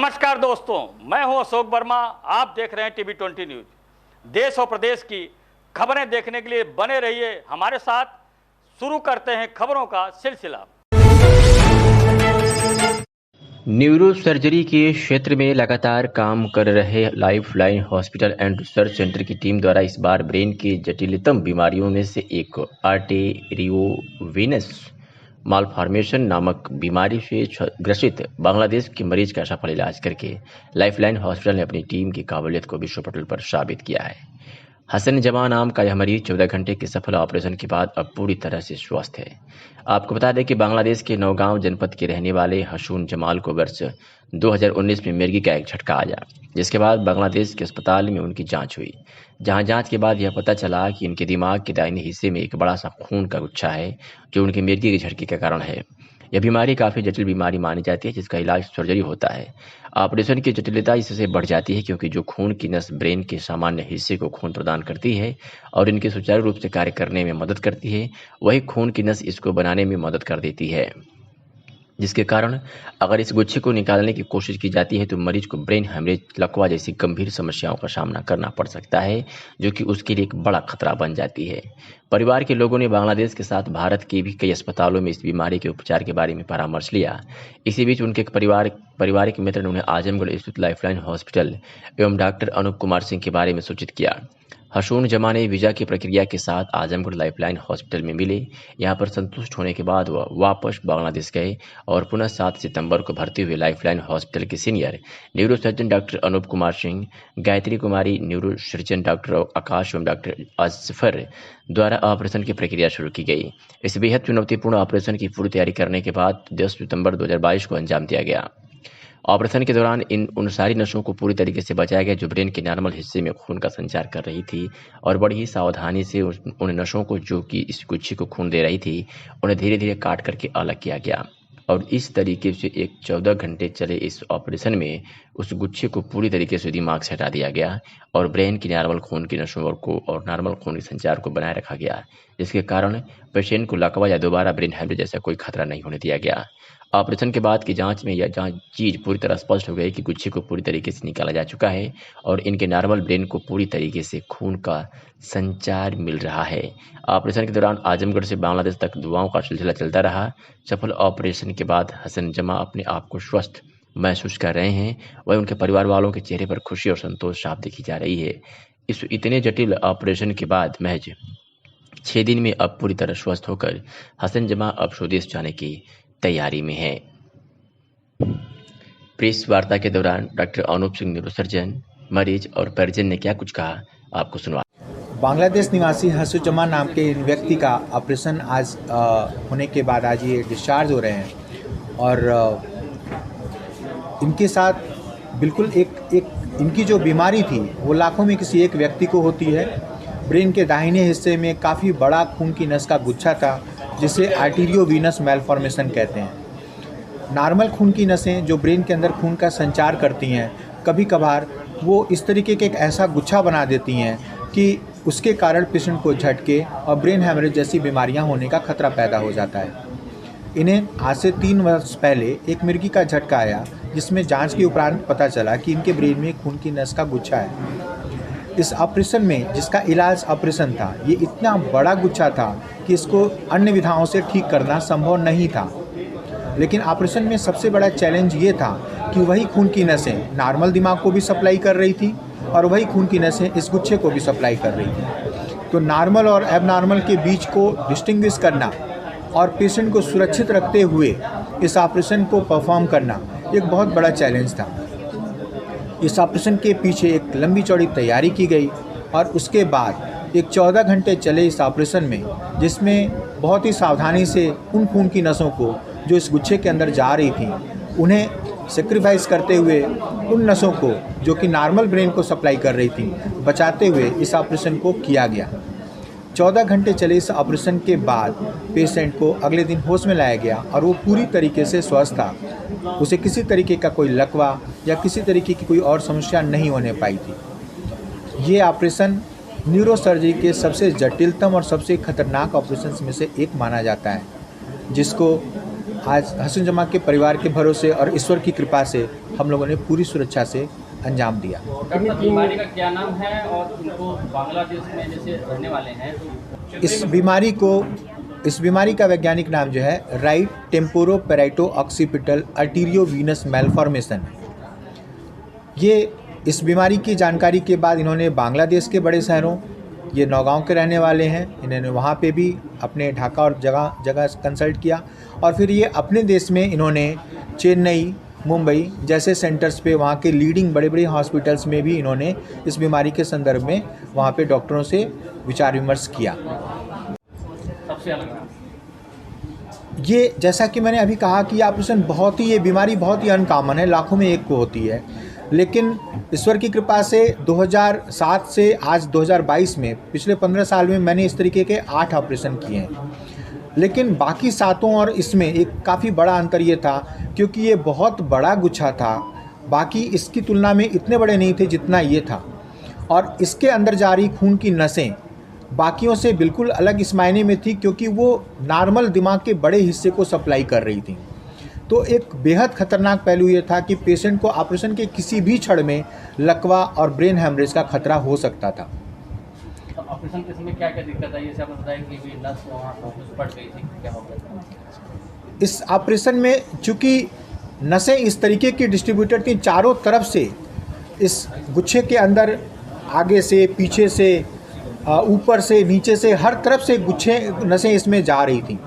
नमस्कार दोस्तों, मैं हूं अशोक वर्मा। आप देख रहे हैं टीवी 20 न्यूज। देश और प्रदेश की खबरें देखने के लिए बने रहिए हमारे साथ। शुरू करते हैं खबरों का सिलसिला। न्यूरो सर्जरी के क्षेत्र में लगातार काम कर रहे lifeline hospital and research centre की टीम द्वारा इस बार ब्रेन की जटिलतम बीमारियों में से एक आर्टेरियोवेनस मालफॉर्मेशन नामक बीमारी से ग्रसित बांग्लादेश के मरीज का सफल इलाज करके लाइफलाइन हॉस्पिटल ने अपनी टीम की काबिलियत को विश्व पटल पर साबित किया है। हसन जमा नाम का यह मरीज 14 घंटे के सफल ऑपरेशन के बाद अब पूरी तरह से स्वस्थ है। आपको बता दें कि बांग्लादेश के नौगांव जनपद के रहने वाले हसून जमाल को वर्ष 2019 में मिर्गी का एक झटका आया, जिसके बाद बांग्लादेश के अस्पताल में उनकी जांच हुई, जहां जांच के बाद यह पता चला कि इनके दिमाग के दाहिने हिस्से में एक बड़ा सा खून का गुच्छा है, जो उनके मिर्गी के झटके का कारण है। यह बीमारी काफ़ी जटिल बीमारी मानी जाती है, जिसका इलाज सर्जरी होता है। ऑपरेशन की जटिलता इससे बढ़ जाती है क्योंकि जो खून की नस ब्रेन के सामान्य हिस्से को खून प्रदान करती है और इनके सुचारू रूप से कार्य करने में मदद करती है, वही खून की नस इसको बनाने में मदद कर देती है, जिसके कारण अगर इस गुच्छे को निकालने की कोशिश की जाती है तो मरीज को ब्रेन हेमरेज, लकवा जैसी गंभीर समस्याओं का सामना करना पड़ सकता है, जो कि उसके लिए एक बड़ा खतरा बन जाती है। परिवार के लोगों ने बांग्लादेश के साथ भारत के भी कई अस्पतालों में इस बीमारी के उपचार के बारे में परामर्श लिया। इसी बीच उनके पारिवारिक मित्र ने उन्हें आजमगढ़ स्थित लाइफलाइन हॉस्पिटल एवं डॉक्टर अनूप कुमार सिंह के बारे में सूचित किया। हसून जमा ने वीजा की प्रक्रिया के साथ आजमगढ़ लाइफलाइन हॉस्पिटल में मिले। यहां पर संतुष्ट होने के बाद वह वापस बांग्लादेश गए और पुनः 7 सितंबर को भर्ती हुए लाइफलाइन हॉस्पिटल के senior neurosurgeon doctor Anoop Kumar Singh, Gayatri Kumari neurosurgeon doctor Akash एवं डॉक्टर असफर द्वारा ऑपरेशन की प्रक्रिया शुरू की गई। इस बेहद चुनौतीपूर्ण ऑपरेशन की पूरी तैयारी करने के बाद 10 सितंबर 2022 को अंजाम दिया गया। ऑपरेशन के दौरान उन सारी नसों को पूरी तरीके से बचाया गया जो ब्रेन के नॉर्मल हिस्से में खून का संचार कर रही थी, और बड़ी ही सावधानी से उन नसों को जो कि इस गुच्छे को खून दे रही थी, उन्हें धीरे धीरे काट करके अलग किया गया। और इस तरीके से एक 14 घंटे चले इस ऑपरेशन में उस गुच्छे को पूरी तरीके से दिमाग से हटा दिया गया और ब्रेन की नॉर्मल खून की नसों को और नॉर्मल खून के संचार को बनाए रखा गया, जिसके कारण पेशेंट को लकवा या दोबारा ब्रेन हेमरेज जैसा कोई खतरा नहीं होने दिया गया। ऑपरेशन के बाद की जांच में यह चीज़ पूरी तरह स्पष्ट हो गई कि गुच्छे को पूरी तरीके से निकाला जा चुका है और इनके नॉर्मल ब्रेन को पूरी तरीके से खून का संचार मिल रहा है। ऑपरेशन के दौरान आजमगढ़ से बांग्लादेश तक दुआओं का सिलसिला चलता रहा। सफल ऑपरेशन के बाद हसन जमा अपने आप को स्वस्थ महसूस कर रहे हैं। वहीं उनके परिवार वालों के चेहरे पर खुशी और संतोष साफ देखी जा रही है। इस इतने जटिल ऑपरेशन के बाद महज 6 दिन में अब पूरी तरह स्वस्थ होकर हसन जमा अब स्वदेश जाने की तैयारी में है। प्रेस वार्ता के दौरान डॉक्टर अनूप सिंह न्यूरोसर्जन, मरीज और परिजन ने क्या कुछ कहा, आपको सुनवा। बांग्लादेश निवासी हसन जमा नाम के व्यक्ति का ऑपरेशन आज होने के बाद आज ये डिस्चार्ज हो रहे हैं और इनके साथ बिल्कुल एक इनकी जो बीमारी थी वो लाखों में किसी एक व्यक्ति को होती है। ब्रेन के दाहिने हिस्से में काफ़ी बड़ा खून की नस का गुच्छा था, जिसे आर्टेरियोवेनस मैलफॉर्मेशन कहते हैं। नॉर्मल खून की नसें जो ब्रेन के अंदर खून का संचार करती हैं, कभी कभार वो इस तरीके के एक ऐसा गुच्छा बना देती हैं कि उसके कारण पेशेंट को झटके और ब्रेन हेमरेज जैसी बीमारियां होने का खतरा पैदा हो जाता है। इन्हें आज से 3 वर्ष पहले एक मिर्गी का झटका आया, जिसमें जांच के उपरांत पता चला कि इनके ब्रेन में खून की नस का गुच्छा है। इस ऑपरेशन में जिसका इलाज ऑपरेशन था, ये इतना बड़ा गुच्छा था कि इसको अन्य विधाओं से ठीक करना संभव नहीं था। लेकिन ऑपरेशन में सबसे बड़ा चैलेंज ये था कि वही खून की नसें नॉर्मल दिमाग को भी सप्लाई कर रही थी और वही खून की नसें इस गुच्छे को भी सप्लाई कर रही थी। तो नॉर्मल और एबनॉर्मल के बीच को डिस्टिंग्विश करना और पेशेंट को सुरक्षित रखते हुए इस ऑपरेशन को परफॉर्म करना एक बहुत बड़ा चैलेंज था। इस ऑपरेशन के पीछे एक लंबी चौड़ी तैयारी की गई और उसके बाद एक 14 घंटे चले इस ऑपरेशन में, जिसमें बहुत ही सावधानी से उन खून की नसों को जो इस गुच्छे के अंदर जा रही थी, उन्हें सेक्रीफाइस करते हुए उन नसों को जो कि नॉर्मल ब्रेन को सप्लाई कर रही थी, बचाते हुए इस ऑपरेशन को किया गया। 14 घंटे चले इस ऑपरेशन के बाद पेशेंट को अगले दिन होश में लाया गया और वो पूरी तरीके से स्वस्थ था। उसे किसी तरीके का कोई लकवा या किसी तरीके की कोई और समस्या नहीं होने पाई थी। ये ऑपरेशन न्यूरोसर्जरी के सबसे जटिलतम और सबसे खतरनाक ऑपरेशन में से एक माना जाता है, जिसको आज हसन जमा के परिवार के भरोसे और ईश्वर की कृपा से हम लोगों ने पूरी सुरक्षा से अंजाम दिया। डॉक्टर, बीमारी का क्या नाम है और उनको बांग्लादेश में जैसे रहने वाले हैं तो इस बीमारी का वैज्ञानिक नाम जो है राइट टेम्पोरोपेराइटो ऑक्सीपिटल आर्टेरियो वीनस मैलफॉर्मेशन। ये इस बीमारी की जानकारी के बाद इन्होंने बांग्लादेश के बड़े शहरों, ये नौगांव के रहने वाले हैं, इन्होंने वहाँ पे भी अपने ढाका और जगह जगह कंसल्ट किया और फिर ये अपने देश में इन्होंने चेन्नई, मुंबई जैसे सेंटर्स पे वहाँ के लीडिंग बड़े बड़े हॉस्पिटल्स में भी इन्होंने इस बीमारी के संदर्भ में वहाँ पे डॉक्टरों से विचार विमर्श किया। सबसे अलग ये जैसा कि मैंने अभी कहा कि ऑपरेशन ये बीमारी बहुत ही अनकॉमन है, लाखों में एक को होती है, लेकिन ईश्वर की कृपा से 2007 से आज 2022 में पिछले 15 साल में मैंने इस तरीके के 8 ऑपरेशन किए हैं। लेकिन बाकी 7 और इसमें एक काफ़ी बड़ा अंतर ये था क्योंकि ये बहुत बड़ा गुच्छा था, बाकी इसकी तुलना में इतने बड़े नहीं थे जितना ये था, और इसके अंदर जा रही खून की नसें बाकियों से बिल्कुल अलग इस मायने में थी क्योंकि वो नॉर्मल दिमाग के बड़े हिस्से को सप्लाई कर रही थी। तो एक बेहद खतरनाक पहलू ये था कि पेशेंट को ऑपरेशन के किसी भी क्षण में लकवा और ब्रेन हेमरेज का खतरा हो सकता था। तो ऑपरेशन के समय क्या क्या दिक्कत आई, जैसे आपने बताया कि भी नस वहाँ फट गई थी, क्या हो गया? इस ऑपरेशन में चूँकि नसें इस तरीके की डिस्ट्रीब्यूटेड थी चारों तरफ से, इस गुच्छे के अंदर आगे से, पीछे से, ऊपर से, नीचे से, हर तरफ से गुच्छे नसें इसमें जा रही थी।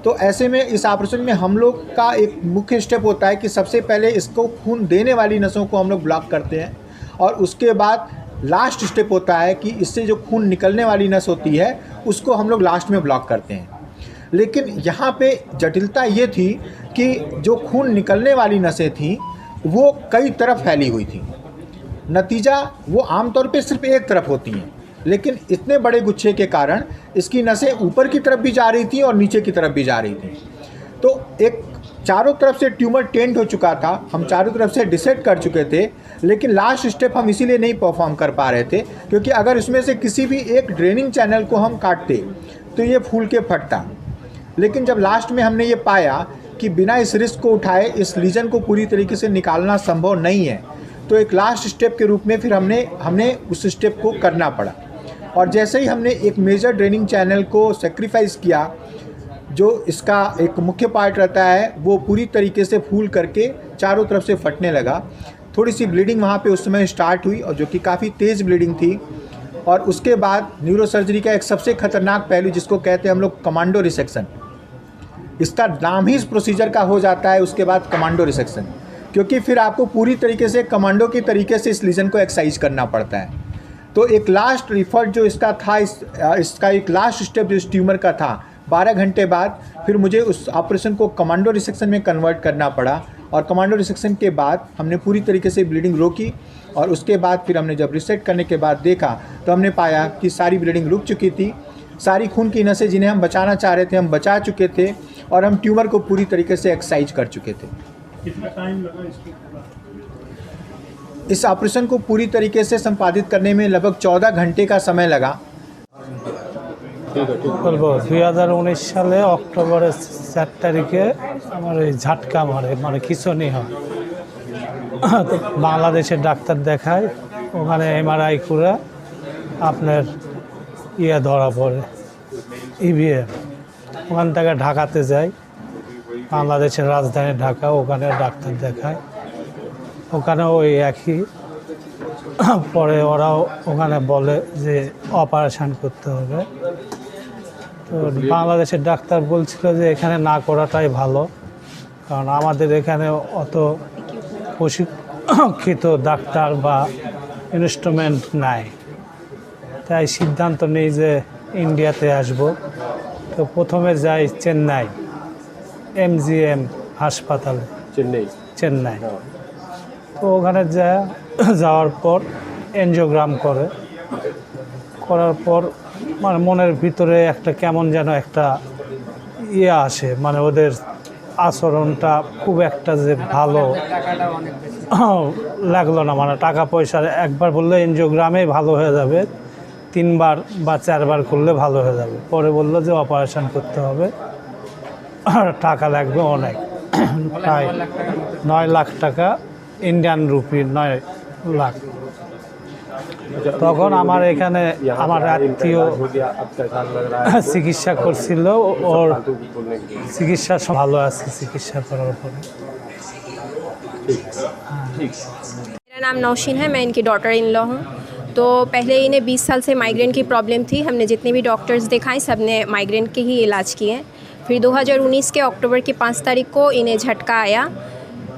तो ऐसे में इस ऑपरेशन में हम लोग का एक मुख्य स्टेप होता है कि सबसे पहले इसको खून देने वाली नसों को हम लोग ब्लॉक करते हैं और उसके बाद लास्ट स्टेप होता है कि इससे जो खून निकलने वाली नस होती है उसको हम लोग लास्ट में ब्लॉक करते हैं। लेकिन यहाँ पे जटिलता ये थी कि जो खून निकलने वाली नसें थीं वो कई तरफ फैली हुई थी। नतीजा वो आमतौर पे सिर्फ एक तरफ होती हैं, लेकिन इतने बड़े गुच्छे के कारण इसकी नसें ऊपर की तरफ भी जा रही थी और नीचे की तरफ भी जा रही थी। तो एक चारों तरफ से ट्यूमर टेंट हो चुका था, हम चारों तरफ से डिसेक्ट कर चुके थे, लेकिन लास्ट स्टेप हम इसीलिए नहीं परफॉर्म कर पा रहे थे क्योंकि अगर इसमें से किसी भी एक ड्रेनिंग चैनल को हम काटते तो ये फूल के फटता। लेकिन जब लास्ट में हमने ये पाया कि बिना इस रिस्क को उठाए इस लीजन को पूरी तरीके से निकालना संभव नहीं है, तो एक लास्ट स्टेप के रूप में फिर हमने उस स्टेप को करना पड़ा। और जैसे ही हमने एक मेजर ड्रेनिंग चैनल को सेक्रीफाइस किया, जो इसका एक मुख्य पार्ट रहता है, वो पूरी तरीके से फूल करके चारों तरफ से फटने लगा। थोड़ी सी ब्लीडिंग वहाँ पे उस समय स्टार्ट हुई और जो कि काफ़ी तेज़ ब्लीडिंग थी। और उसके बाद न्यूरोसर्जरी का एक सबसे खतरनाक पहलू जिसको कहते हैं हम लोग कमांडो रिसेक्शन, इसका नाम ही इस प्रोसीजर का हो जाता है उसके बाद कमांडो रिसेक्शन, क्योंकि फिर आपको पूरी तरीके से कमांडो की तरीके से इस लीजन को एक्सरसाइज करना पड़ता है। तो एक लास्ट रिफर्ट जो इसका था, इसका एक लास्ट स्टेप जो इस ट्यूमर का था, 12 घंटे बाद फिर मुझे उस ऑपरेशन को कमांडो रिसेक्शन में कन्वर्ट करना पड़ा। और कमांडो रिसेक्शन के बाद हमने पूरी तरीके से ब्लीडिंग रोकी और उसके बाद फिर हमने जब रिसेट करने के बाद देखा तो हमने पाया कि सारी ब्लीडिंग रुक चुकी थी, सारी खून की नसें जिन्हें हम बचाना चाह रहे थे हम बचा चुके थे और हम ट्यूमर को पूरी तरीके से एक्सरसाइज कर चुके थे। कितना टाइम लगा इसको? इस ऑपरेशन को पूरी तरीके से संपादित करने में लगभग 14 घंटे का समय लगा। বলবো 2019 সালে অক্টোবরের 4 তারিখে আমার এই ঝাটকা মারে, মানে খিঁচুনি হয়। তো বাংলাদেশের ডাক্তার দেখায়, ওখানে এমআরআই করে আপনার ধরা পড়ে ইভিএম। ওখান থেকে ঢাকাতে যাই, বাংলাদেশের রাজধানী ঢাকা, ওখানে ডাক্তার দেখায়, ওখানে ওই একই। পরে ওরাও ওখানে বলে যে অপারেশন করতে হবে। তো বাংলাদেশের ডাক্তার বলছিল যে এখানে না করাটাই ভালো, কারণ আমাদের এখানে অত প্রশিক্ষিত ডাক্তার বা ইনস্ট্রুমেন্ট নাই। তাই সিদ্ধান্ত নেই যে ইন্ডিয়াতে আসব। তো প্রথমে যাই চেন্নাই, এমজিএম হাসপাতালে, চেন্নাই। তো ওখানে যাওয়ার পর এনজিওগ্রাম করার পর মানে মনের ভিতরে একটা কেমন যেন একটা আসে, মানে ওদের আচরণটা খুব একটা যে ভালো লাগলো না। মানে টাকা পয়সা একবার বললে এনজিওগ্রামেই ভালো হয়ে যাবে, 3 বার বা 4 বার করলে ভালো হয়ে যাবে। পরে বললো যে অপারেশন করতে হবে। টাকা লাগবে অনেক, প্রায় 9 লাখ টাকা ইন্ডিয়ান রুপি, 9 লাখ। তখন আমার এখানে আমার আত্মীয় চিকিৎসা করছিল, ওর চিকিৎসা ভালো আছে চিকিৎসা করার পরে। मेरा नाम नौशीन है, मैं इनकी डॉटर इन लॉ हूँ। तो पहले इन्हें 20 साल से माइग्रेन की प्रॉब्लम थी। हमने जितने भी डॉक्टर्स दिखाए सब ने माइग्रेन के ही इलाज किए। फिर 2019 के अक्टूबर की 5 तारीख को इन्हें झटका आया,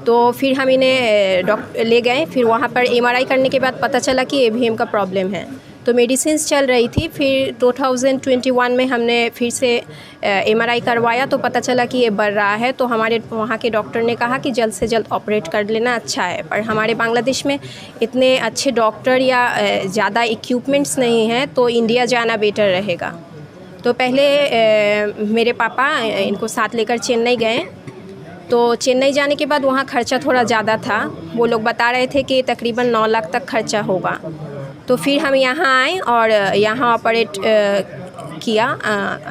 तो फिर हम इन्हें ले गए। फिर वहाँ पर MRI करने के बाद पता चला कि AVM का प्रॉब्लम है, तो मेडिसिन्स चल रही थी। फिर 2021 में हमने फिर से MRI करवाया, तो पता चला कि ये बढ़ रहा है। तो हमारे वहाँ के डॉक्टर ने कहा कि जल्द से जल्द ऑपरेट कर लेना अच्छा है, पर हमारे बांग्लादेश में इतने अच्छे डॉक्टर या ज़्यादा इक्विपमेंट्स नहीं हैं, तो इंडिया जाना बेटर रहेगा। तो पहले मेरे पापा इनको साथ लेकर चेन्नई गए। तो चेन्नई जाने के बाद वहाँ खर्चा थोड़ा ज़्यादा था, वो लोग बता रहे थे कि तकरीबन 9 लाख तक खर्चा होगा। तो फिर हम यहाँ आए और यहाँ ऑपरेट किया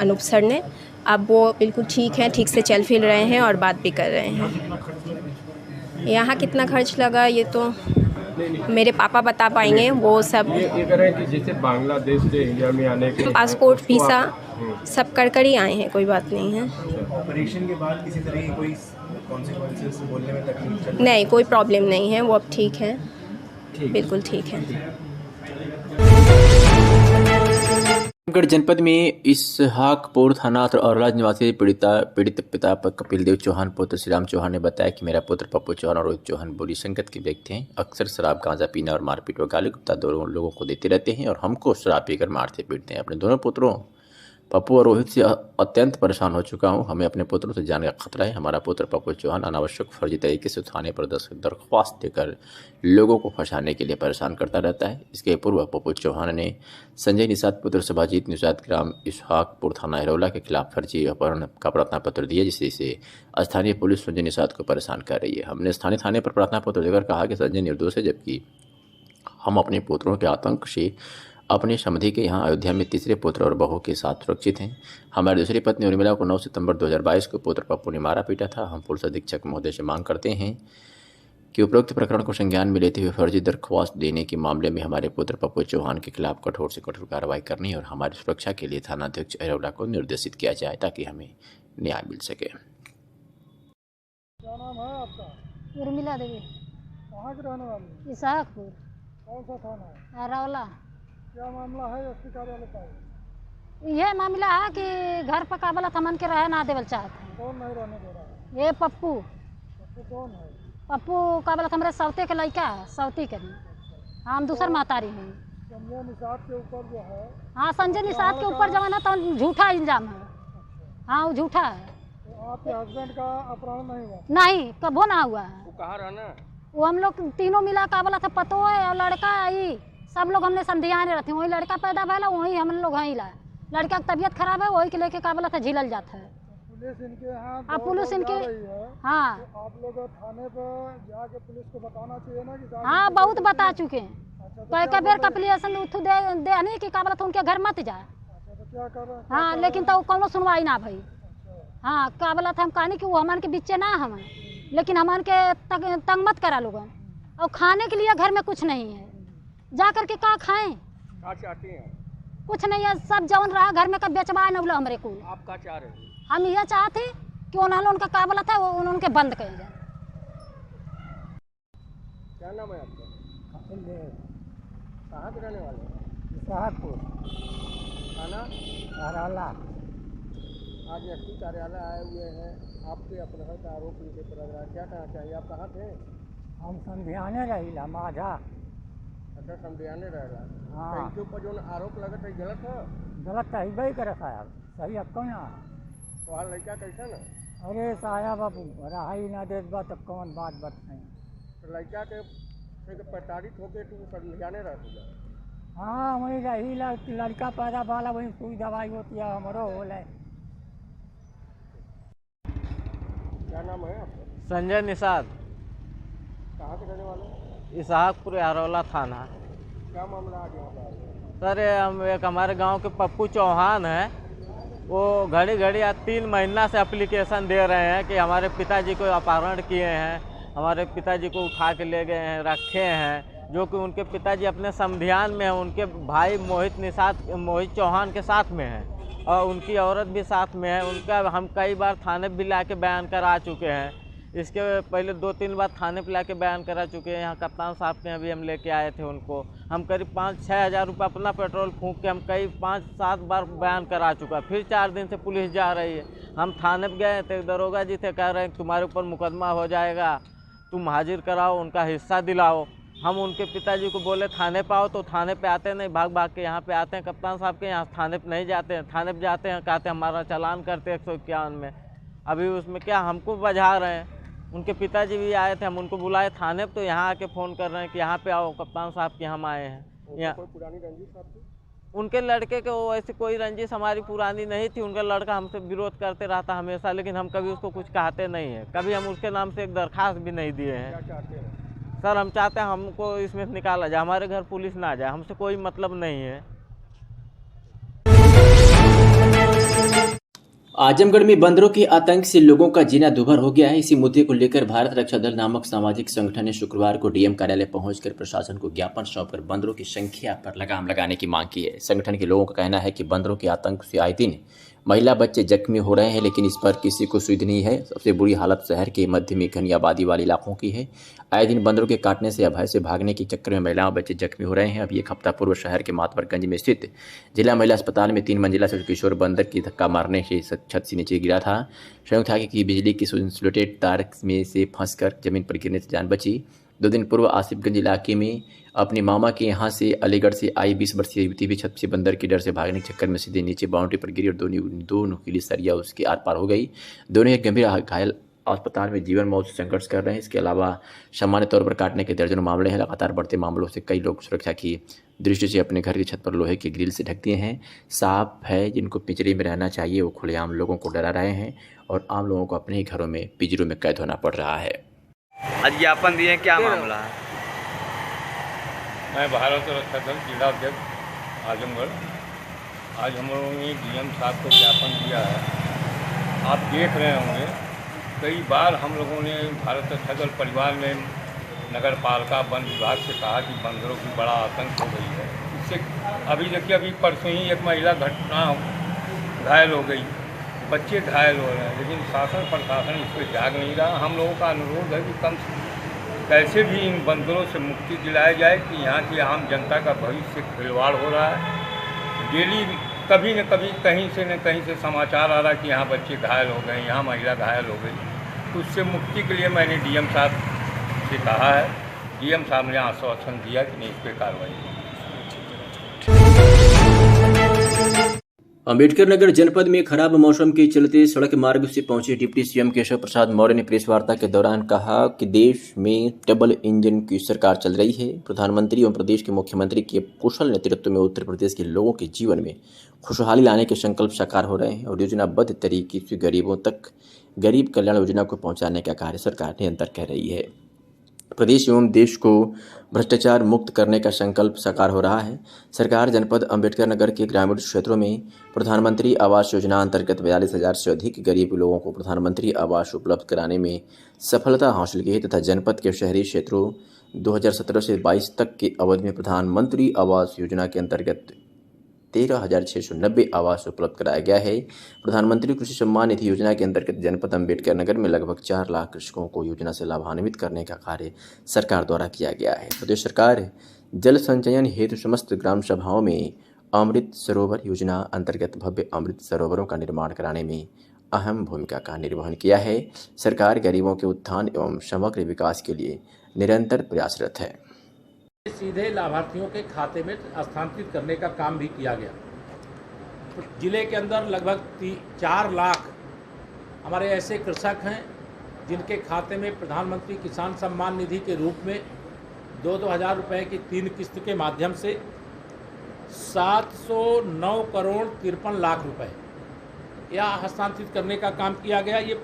अनूप सर ने। अब वो बिल्कुल ठीक हैं, ठीक से चल फिर रहे हैं और बात भी कर रहे हैं। यहाँ कितना खर्च लगा ये तो मेरे पापा बता पाएंगे, वो सब ये कह रहे हैं कि जैसे बांग्लादेश से इंडिया में आने के पासपोर्ट वीज़ा सब कर ही आए हैं, कोई बात नहीं है। ऑपरेशन के बाद किसी तरह की कोई कॉन्सिक्वेंसेस बोलने में तकलीफ नहीं, कोई प्रॉब्लम नहीं है, वो अब ठीक है, बिल्कुल ठीक है। रामगढ़ जनपद में इसहाकपुर थाना औरला निवासी पीड़ित पिता कपिल देव चौहान पुत्र श्रीराम चौहान ने बताया कि मेरा पुत्र पप्पू चौहान और रोहित चौहान बुरी संगत के व्यक्ति हैं। अक्सर शराब गांजा पीना और मारपीट व गाली गुप्ता दोनों लोगों को देते रहते हैं और हमको शराब पीकर मारते पीटते हैं। अपने दोनों पुत्रों पप्पू और रोहित से अत्यंत परेशान हो चुका हूं। हमें अपने पुत्रों से जान का खतरा है। हमारा पुत्र पप्पू चौहान अनावश्यक फर्जी तरीके से थाने पर दरख्वास्त देकर लोगों को फंसाने के लिए परेशान करता रहता है। इसके पूर्व पप्पू चौहान ने संजय निषाद पुत्र सभाजीत निषाद ग्राम इसहाकपुर थाना हिरौला के खिलाफ फर्जी अपहरण का प्रार्थना पत्र दिया, जिससे स्थानीय पुलिस संजय निषाद को परेशान कर रही है। हमने स्थानीय थाने पर प्रार्थना पत्र देकर कहा कि संजय निर्दोष है, जबकि हम अपने पुत्रों के आतंक से अपने समधि के यहाँ अयोध्या में तीसरे पुत्र और बहू के साथ सुरक्षित हैं। हमारी दूसरी पत्नी उर्मिला को 9 सितंबर 2022 को पुत्र पप्पू ने मारा पीटा था। हम पुलिस अधीक्षक महोदय से मांग करते हैं कि उपरोक्त प्रकरण को संज्ञान में लेते हुए फर्जी दरख्वास्त देने के मामले में हमारे पुत्र पप्पू चौहान के खिलाफ कठोर से कठोर कार्रवाई करनी और हमारी सुरक्षा के लिए थानाध्यक्ष अरोड़ा को निर्देशित किया जाए, ताकि हमें न्याय मिल सके। क्या नाम है आपका? उर्मिला देवी। कहाँ के रहने वाले? इसहाकपुर। कौन सा थाना है? अरौला। क्या मामला है एसपी कार्यालय का? यह मामला है कि घर पर काबला थमन के रहे ना देवल चाहते हैं। कौन नहीं रहने दे रहा है? ये पप्पू। पप्पू कौन है? पप्पू काबला हमारे सौते के लड़का है, सौती के नहीं। हम दूसर मातारी हैं। संजय निषाद के ऊपर जो है? हाँ, संजय निषाद के ऊपर जमाना तो झूठा इल्जाम है। हाँ, वो झूठा है। तो आपके हस्बैंड का अपहरण नहीं हुआ? नहीं, कबो ना हुआ है। वो कहाँ रहना? वो हम लोग तीनों मिला काबला था, पतो है और लड़का आई, सब लोग हमने समझियाने रहते हैं। वही लड़का पैदा भला, वही हम लोग हैं ला। लड़का की तबीयत खराब है, वही के लेके काबला था झिलल जाता है। पुलिस इनके यहाँ पुलिस इनके हाँ, तो आप लोग थाने पर जाके पुलिस को बताना चाहिए ना कि हाँ, बहुत बता चुके हैं। कई का बेर कप्लीकेशन दे नहीं कि काबला था उनके घर मत जाए। तो क्या कर रहे हैं? हाँ, लेकिन तो कोनो सुनवाई ना भाई। हाँ, काबला था हम कहानी कि वो हमारे के बीचे ना हम, लेकिन हमारे के तंग मत करा लोगों। और खाने के लिए घर में कुछ नहीं है, जा करके का खाएं? क्या चाहती हैं? कुछ नहीं है, सब जवन रहा घर में का बेचवा न बोला हमरे को। आप क्या चाह रहे हैं? हम यह चाहते कि उन्होंने उनका काबला था वो उनके बंद कर जाए। क्या नाम है आपका? कहाँ के रहने वाले? इसहाकपुर थाना अरौला। आज एसपी कार्यालय आए हुए हैं, आपके अपहरण का आरोप इनके पर लग रहा है, क्या कहना चाहिए? आप कहाँ थे? हम समझियाने रही माझा। अच्छा, समझियाने रह रहा। हाँ। इनके ऊपर जो आरोप लगा था गलत है? गलत तो ही करे साहब, सही अब कौन? तो हाल लड़का कैसा ना? अरे साहब अब रहाई ना दे बा तो कौन बात बताएं। तो लड़का के प्रताड़ित होकर तू समझियाने रहती है? हाँ, वही रही लड़का पैदा वाला वही सुई दवाई होती है हमारो होले। क्या नाम है आपका? संजय निषाद। कहाँ के रहने वाले? इसहाकपुर अरौला थाना। क्या मामला आज यहाँ पर? सर, हम एक हमारे गांव के पप्पू चौहान है, वो घड़ी घड़ी 3 महीना से एप्लीकेशन दे रहे हैं कि हमारे पिताजी को अपहरण किए हैं, हमारे पिताजी को उठा के ले गए हैं, रखे हैं, जो कि उनके पिताजी अपने संध्यान में हैं, उनके भाई मोहित चौहान के साथ में हैं और उनकी औरत भी साथ में है। उनका हम कई बार थाने भी ला के बयान करा चुके हैं। इसके पहले 2-3 बार थाने पे ला के बयान करा चुके हैं। यहाँ कप्तान साहब के अभी हम लेके आए थे उनको। हम करीब 5-6 हज़ार रुपये अपना पेट्रोल फूंक के हम कई 5-7 बार बयान करा चुका। फिर 4 दिन से पुलिस जा रही है। हम थाने पे गए थे, दरोगा जी थे, कह रहे हैं तुम्हारे ऊपर मुकदमा हो जाएगा, तुम हाजिर कराओ, उनका हिस्सा दिलाओ। हम उनके पिताजी को बोले थाने पे आओ, तो थाने पे आते नहीं, भाग भाग के यहाँ पे आते हैं कप्तान साहब के यहाँ। थाने पे नहीं जाते हैं, थाने पे जाते हैं, कहते हैं हमारा चालान करते 151 में। अभी उसमें क्या हमको बजा रहे हैं। उनके पिताजी भी आए थे, हम उनको बुलाए थाने पे, तो यहाँ आके फ़ोन कर रहे हैं कि यहाँ पे आओ, कप्तान साहब के हम आए हैं। यहाँ कोई पुरानी रंजिश आपकी? उनके लड़के के वो ऐसी कोई रंजिश हमारी पुरानी नहीं थी। उनका लड़का हमसे विरोध करते रहता हमेशा, लेकिन हम कभी उसको कुछ कहते नहीं हैं। कभी हम उसके नाम से एक दरखास्त भी नहीं दिए हैं। क्या चाहते हैं? सर हम चाहते हैं हमको इसमें निकाला जाए, हमारे घर पुलिस ना जाए, हमसे कोई मतलब नहीं है। आजमगढ़ में बंदरों के आतंक से लोगों का जीना दुभर हो गया है। इसी मुद्दे को लेकर भारत रक्षा दल नामक सामाजिक संगठन ने शुक्रवार को डीएम कार्यालय पहुंचकर प्रशासन को ज्ञापन सौंपकर बंदरों की संख्या पर लगाम लगाने की मांग की है। संगठन के लोगों का कहना है कि बंदरों के आतंक से आए दिन महिला बच्चे जख्मी हो रहे हैं, लेकिन इस पर किसी को सुध नहीं है। सबसे बुरी हालत शहर के मध्य में घनी आबादी वाले इलाकों की है। आए दिन बंदरों के काटने से या भय से भागने के चक्कर में महिलाओं बच्चे जख्मी हो रहे हैं। अभी 1 हफ्ता पूर्व शहर के मातवरगंज में स्थित जिला महिला अस्पताल में 3 मंजिला से किशोर बंदर की धक्का मारने से छत से नीचे गिरा था। संयोग था कि बिजली की इंसुलेटेड तार में से फंसकर जमीन पर गिरने से जान बची। 2 दिन पूर्व आसिफगंज इलाके में अपने मामा के यहाँ से अलीगढ़ से आई 20 वर्षीय युवती भी छत से बंदर के डर से भागने के चक्कर में सीधे नीचे बाउंड्री पर गिरी और दो नुकीली सरिया उसके आर पार हो गई। दोनों एक गंभीर घायल अस्पताल में जीवन मौत से संघर्ष कर रहे हैं। इसके अलावा सामान्य तौर पर काटने के दर्जनों मामले हैं। लगातार बढ़ते मामलों से कई लोग सुरक्षा की दृष्टि से अपने घर की छत पर लोहे के ग्रिल से ढक दिए हैं। सांप है जिनको पिंजरे में रहना चाहिए, वो खुलेआम लोगों को डरा रहे हैं और आम लोगों को अपने ही घरों में पिंजरों में कैद होना पड़ रहा है। आज ज्ञापन दिए, क्या मामला है? मैं भारत रक्षा दल जिला अध्यक्ष आजमगढ़, आज हम लोगों ने डीएम साहब को ज्ञापन दिया है। आप देख रहे होंगे कई बार हम लोगों ने भारत रक्षा दल परिवार में नगर पालिका वन विभाग से कहा कि बंदरों की बड़ा आतंक हो गई है। इससे अभी देखिए, अभी परसों ही एक महिला घटना घायल हो गई, बच्चे घायल हो रहे हैं, लेकिन शासन प्रशासन इस पर जाग नहीं रहा। हम लोगों का अनुरोध है कि कैसे भी इन बंदरों से मुक्ति दिलाई जाए कि यहाँ की आम जनता का भविष्य खिलवाड़ हो रहा है। डेली कभी न कभी कहीं से न कहीं से समाचार आ रहा है कि यहाँ बच्चे घायल हो गए, यहाँ महिला घायल हो गई। तो उससे मुक्ति के लिए मैंने डीएम साहब से कहा है। डीएम साहब ने आश्वासन दिया कि नहीं, इस पर कार्रवाई। अम्बेडकर नगर जनपद में खराब मौसम के चलते सड़क मार्ग से पहुंचे डिप्टी सीएम केशव प्रसाद मौर्य ने प्रेस वार्ता के दौरान कहा कि देश में डबल इंजन की सरकार चल रही है। प्रधानमंत्री एवं प्रदेश के मुख्यमंत्री के कुशल नेतृत्व में उत्तर प्रदेश के लोगों के जीवन में खुशहाली लाने के संकल्प साकार हो रहे हैं और योजनाबद्ध तरीके से गरीबों तक गरीब कल्याण योजना को पहुँचाने का कार्य सरकार निरंतर कर रही है। प्रदेश एवं देश को भ्रष्टाचार मुक्त करने का संकल्प साकार हो रहा है। सरकार जनपद अम्बेडकर नगर के ग्रामीण क्षेत्रों में प्रधानमंत्री आवास योजना अंतर्गत 42,000 से अधिक गरीब लोगों को प्रधानमंत्री आवास उपलब्ध कराने में सफलता हासिल की है तथा जनपद के शहरी क्षेत्रों 2017 से 22 तक की अवधि में प्रधानमंत्री आवास योजना के अंतर्गत 13,690 आवास उपलब्ध कराया गया है। प्रधानमंत्री कृषि सम्मान निधि योजना के अंतर्गत जनपद अम्बेडकर नगर में लगभग 4 लाख कृषकों को योजना से लाभान्वित करने का कार्य सरकार द्वारा किया गया है। प्रदेश सरकार जल संचयन हेतु समस्त ग्राम सभाओं में अमृत सरोवर योजना अंतर्गत भव्य अमृत सरोवरों का निर्माण कराने में अहम भूमिका का निर्वहन किया है। सरकार गरीबों के उत्थान एवं समग्र विकास के लिए निरंतर प्रयासरत है। सीधे लाभार्थियों के खाते में स्थानांतरित करने का काम भी किया गया। तो जिले के अंदर लगभग 4 लाख हमारे ऐसे कृषक हैं जिनके खाते में प्रधानमंत्री किसान सम्मान निधि के रूप में 2-2 हज़ार रुपये की 3 किस्त के माध्यम से 709 करोड़ 53 लाख रुपए या हस्तांतरित करने का काम किया गया। ये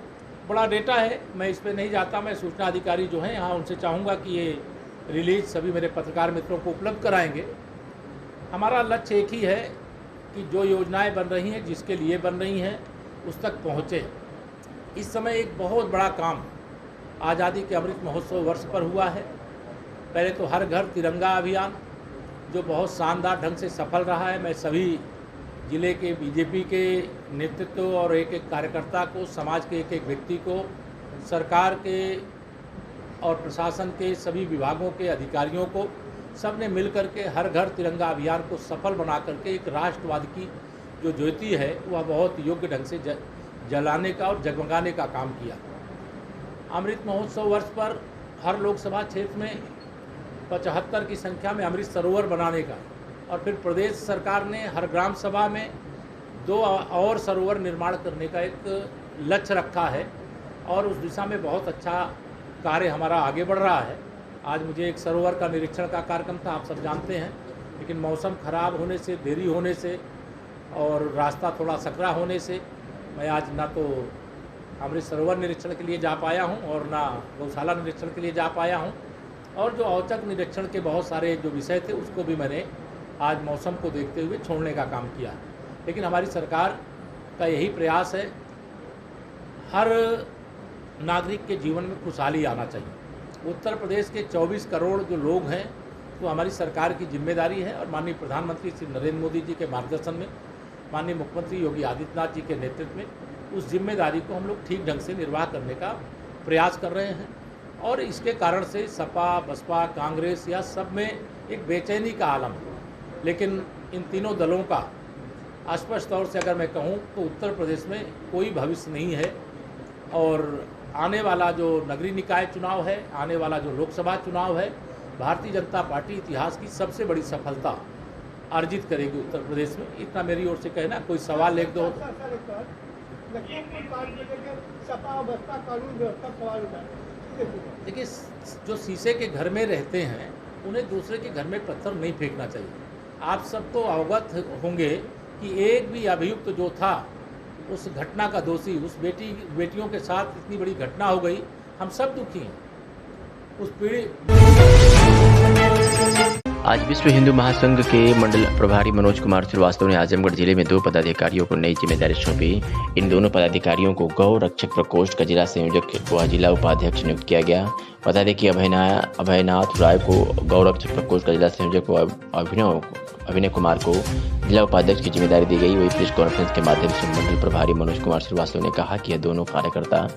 बड़ा डेटा है, मैं इस पर नहीं जाता। मैं सूचना अधिकारी जो हैं यहाँ उनसे चाहूँगा कि ये रिलीज सभी मेरे पत्रकार मित्रों को उपलब्ध कराएंगे। हमारा लक्ष्य एक ही है कि जो योजनाएं बन रही हैं, जिसके लिए बन रही हैं, उस तक पहुँचे। इस समय एक बहुत बड़ा काम आज़ादी के अमृत महोत्सव वर्ष पर हुआ है। पहले तो हर घर तिरंगा अभियान, जो बहुत शानदार ढंग से सफल रहा है। मैं सभी जिले के बीजेपी के नेतृत्व और एक एक कार्यकर्ता को, समाज के एक एक व्यक्ति को, सरकार के और प्रशासन के सभी विभागों के अधिकारियों को, सब ने मिल करके हर घर तिरंगा अभियान को सफल बना करके एक राष्ट्रवाद की जो ज्योति है वह बहुत योग्य ढंग से जलाने का और जगमगाने का काम किया। अमृत महोत्सव वर्ष पर हर लोकसभा क्षेत्र में 75 की संख्या में अमृत सरोवर बनाने का, और फिर प्रदेश सरकार ने हर ग्राम सभा में 2 और सरोवर निर्माण करने का एक लक्ष्य रखा है, और उस दिशा में बहुत अच्छा कार्य हमारा आगे बढ़ रहा है। आज मुझे एक सरोवर का निरीक्षण का कार्यक्रम था, आप सब जानते हैं, लेकिन मौसम ख़राब होने से, देरी होने से और रास्ता थोड़ा सकरा होने से मैं आज ना तो अमृत सरोवर निरीक्षण के लिए जा पाया हूं और ना गौशाला निरीक्षण के लिए जा पाया हूं, और जो औचक निरीक्षण के बहुत सारे जो विषय थे उसको भी मैंने आज मौसम को देखते हुए छोड़ने का काम किया। लेकिन हमारी सरकार का यही प्रयास है, हर नागरिक के जीवन में खुशहाली आना चाहिए। उत्तर प्रदेश के 24 करोड़ जो लोग हैं, तो हमारी सरकार की जिम्मेदारी है, और माननीय प्रधानमंत्री श्री नरेंद्र मोदी जी के मार्गदर्शन में, माननीय मुख्यमंत्री योगी आदित्यनाथ जी के नेतृत्व में उस जिम्मेदारी को हम लोग ठीक ढंग से निर्वाह करने का प्रयास कर रहे हैं। और इसके कारण से सपा, बसपा, कांग्रेस या सब में एक बेचैनी का आलम है। लेकिन इन तीनों दलों का स्पष्ट तौर से अगर मैं कहूँ तो उत्तर प्रदेश में कोई भविष्य नहीं है, और आने वाला जो नगरीय निकाय चुनाव है, आने वाला जो लोकसभा चुनाव है, भारतीय जनता पार्टी इतिहास की सबसे बड़ी सफलता अर्जित करेगी उत्तर प्रदेश में। इतना मेरी ओर से कहना। कोई सवाल एक दो? देखिए, जो शीशे के घर में रहते हैं उन्हें दूसरे के घर में पत्थर नहीं फेंकना चाहिए। आप सबको अवगत होंगे कि एक भी अभियुक्त जो था, उस घटना का दोषी, उस बेटियों के साथ इतनी बड़ी घटना हो गई, हम सब दुखी हैं। उस पीड़ित आज विश्व हिंदू महासंघ के मंडल प्रभारी मनोज कुमार श्रीवास्तव ने आजमगढ़ जिले में 2 पदाधिकारियों को नई जिम्मेदारी सौंपी। इन दोनों पदाधिकारियों को गौ रक्षक प्रकोष्ठ का जिला संयोजक व जिला उपाध्यक्ष नियुक्त किया गया। बता दें कि अभयनाथ राय को गौ रक्षक प्रकोष्ठ का जिला संयोजक व अभिनय कुमार को जिला उपाध्यक्ष की जिम्मेदारी दी गई। वही प्रेस कॉन्फ्रेंस के माध्यम से मंडल प्रभारी मनोज कुमार श्रीवास्तव ने कहा कि यह दोनों कार्यकर्ता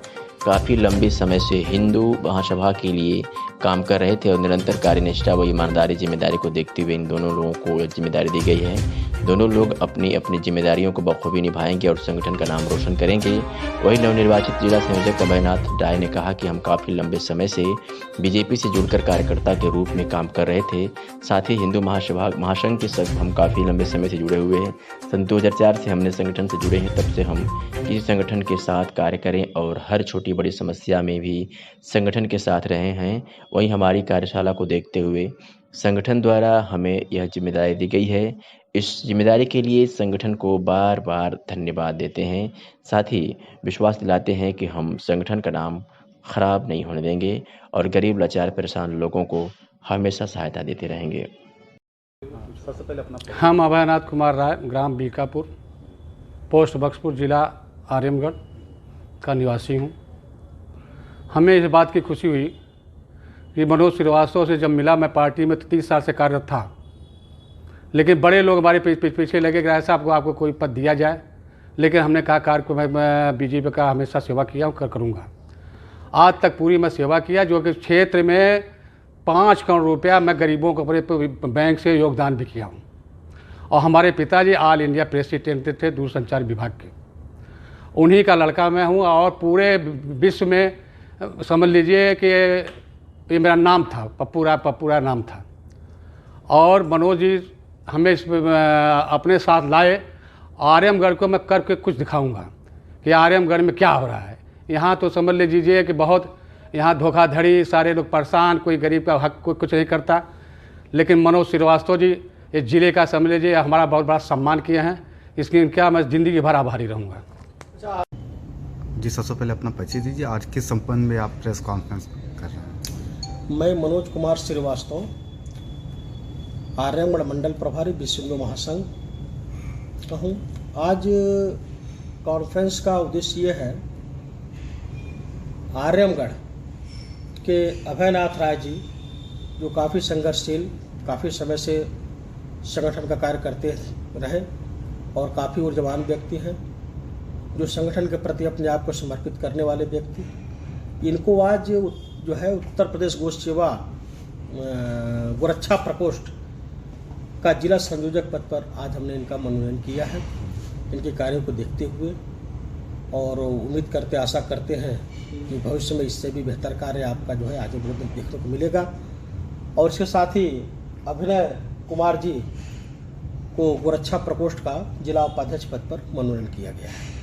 काफ़ी लंबे समय से हिंदू महासभा के लिए काम कर रहे थे और निरंतर कार्यनिष्ठा व ईमानदारी जिम्मेदारी को देखते हुए इन दोनों लोगों को यह जिम्मेदारी दी गई है। दोनों लोग अपनी अपनी जिम्मेदारियों को बखूबी निभाएंगे और संगठन का नाम रोशन करेंगे। वही नवनिर्वाचित जिला संयोजक अभयनाथ राय ने कहा कि हम काफ़ी लंबे समय से बीजेपी से जुड़कर कार्यकर्ता के रूप में काम कर रहे थे। साथ ही हिंदू महासंघ के साथ हम काफ़ी लंबे समय से जुड़े हुए हैं। सन 2004 से हमने संगठन से जुड़े हैं, तब से हम किसी संगठन के साथ कार्य करें और हर छोटी बड़ी समस्या में भी संगठन के साथ रहे हैं। वहीं हमारी कार्यशाला को देखते हुए संगठन द्वारा हमें यह जिम्मेदारी दी गई है। इस जिम्मेदारी के लिए संगठन को बार बार धन्यवाद देते हैं। साथ ही विश्वास दिलाते हैं कि हम संगठन का नाम खराब नहीं होने देंगे और गरीब लाचार परेशान लोगों को हमेशा सहायता देते रहेंगे। सबसे पहले अपना हम अभयनाथ कुमार राय, ग्राम बीकापुर, पोस्ट बक्सपुर, जिला आजमगढ़ का निवासी हूँ। हमें इस बात की खुशी हुई कि मनोज श्रीवास्तव से जब मिला, मैं पार्टी में 30 साल से कार्यरत था, लेकिन बड़े लोग हमारे पीछे लगे कि ऐसा आपको कोई पद दिया जाए, लेकिन हमने कहा कार्य को मैं बीजेपी का हमेशा सेवा किया हूँ, करूँगा। आज तक पूरी मैं सेवा किया, जो कि क्षेत्र में 5 करोड़ रुपया मैं गरीबों को अपने बैंक से योगदान भी किया हूँ। और हमारे पिताजी ऑल इंडिया प्रेसिडेंट थे दूरसंचार विभाग के, उन्हीं का लड़का मैं हूँ। और पूरे विश्व में समझ लीजिए कि ये मेरा नाम था, पप्पूरा नाम था। और मनोज जी हमें अपने साथ लाए। आर्यमगढ़ को मैं करके कुछ दिखाऊंगा कि आर्यमगढ़ में क्या हो रहा है। यहाँ तो समझ लीजिए कि बहुत यहाँ धोखाधड़ी, सारे लोग परेशान, कोई गरीब का हक कोई कुछ नहीं करता। लेकिन मनोज श्रीवास्तव जी इस ज़िले का समझ लीजिए हमारा बहुत बड़ा सम्मान किए हैं, इसकी क्या मैं ज़िंदगी भर आभारी रहूँगा। जी, सबसे पहले अपना परिचय दीजिए। आज किस संबंध में आप प्रेस कॉन्फ्रेंस कर रहे हैं? मैं मनोज कुमार श्रीवास्तव, आर्यमगढ़ मंडल प्रभारी विश्व हिंदू महासंघ, कहूँ। आज कॉन्फ्रेंस का उद्देश्य ये है, आर्यमगढ़ के अभयनाथ राय जी जो काफ़ी संघर्षशील, काफ़ी समय से संगठन का कार्य करते रहे और काफ़ी ऊर्जावान व्यक्ति हैं, जो संगठन के प्रति अपने आप को समर्पित करने वाले व्यक्ति, इनको आज जो है उत्तर प्रदेश गौ सेवा गोरक्षा प्रकोष्ठ का जिला संयोजक पद पर आज हमने इनका मनोनयन किया है। इनके कार्यों को देखते हुए और उम्मीद करते, आशा करते हैं कि भविष्य में इससे भी बेहतर कार्य आपका जो है आगे देखने को मिलेगा। और इसके साथ ही अभिनय कुमार जी को गोरक्षा प्रकोष्ठ का जिला उपाध्यक्ष पद पर मनोनयन किया गया है।